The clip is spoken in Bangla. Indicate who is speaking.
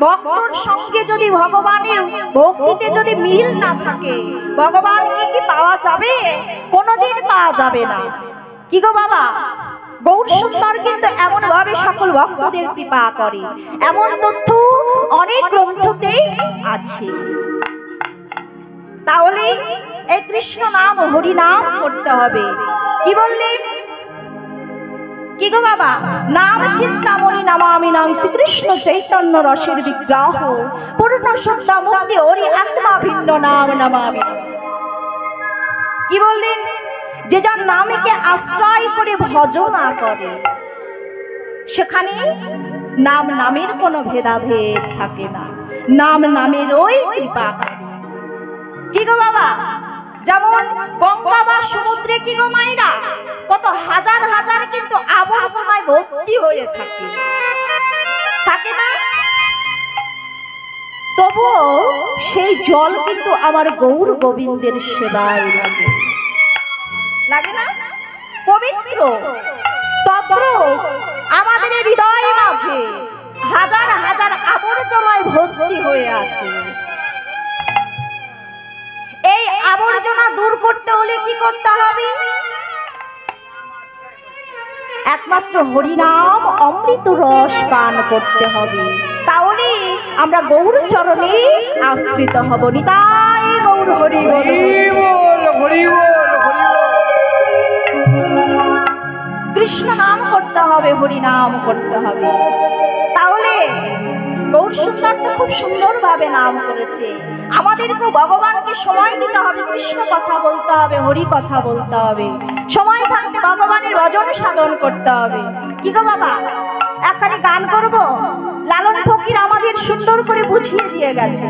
Speaker 1: ভক্তর সঙ্গে যদি ভগবানের ভক্তিতে যদি মিল না থাকে, ভগবানকে কি পাওয়া যাবে? কোনোদিন পাওয়া যাবে না। কি গো বাবা, গৌর সুন্দর কিন্তু এমন ভাবে সকল ভক্তদের কৃপা করে, এমন তথ্য অনেক গ্রন্থতেই আছে। তাহলে এই কৃষ্ণ নাম হরি নাম করতে হবে। কি বললেন? কি গো বাবা, নাম চিন্তামণি নামামি নাম শ্রীকৃষ্ণ চৈতন্য রসের বিগ্রহ, পূর্ণ সত্য মুক্তি হরি আত্মা ভিন্ন নাম নামামি। কি বললেন? যে যার নামকে আশ্রয় করে ভজনা করে, সেখানে নাম নামের কোনো ভেদাভেদ থাকে না, নাম নামের ওই কৃপা। কি গো বাবা, যেমন গঙ্গা বা সমুদ্রে কি গো মায়েরা, কত হাজার হাজার কিন্তু আবর্জনায় ভর্তি হয়ে থাকে, থাকে না? তবুও সেই জল কিন্তু আমার গৌর গোবিন্দের সেবায় লাগে, লাগে না? পবিত্র। তদ্রূপ আমাদের হৃদয় মাঝে হাজার হাজার আবর্জনায় ভর্তি হয়ে আছে। এই আবর্জনা দূর করতে হলে কি করতে হবে? একমাত্র হরিনাম অমৃত রস পান করতে হবে, তাহলে আমরা গৌর চরণে আশ্রিত হব। নিতাই গৌর হরি বল, হরি বল, হরি বল। কৃষ্ণ নাম করতে হবে, হরি নাম করতে হবে। তাহলে গৌর সুন্দর তো খুব সুন্দর ভাবে নাম করেছে। আমাদেরকে ভগবানকে সময় দিতে হবে, কৃষ্ণ কথা বলতে হবে, হরি কথা বলতে হবে, সময় থাকতে ভগবানের ভজন সাধন করতে হবে। কি গো বাবা, একখানি গান করব, লালন ফকির আমাদের সুন্দর করে বুঝিয়ে দিয়ে গেছে।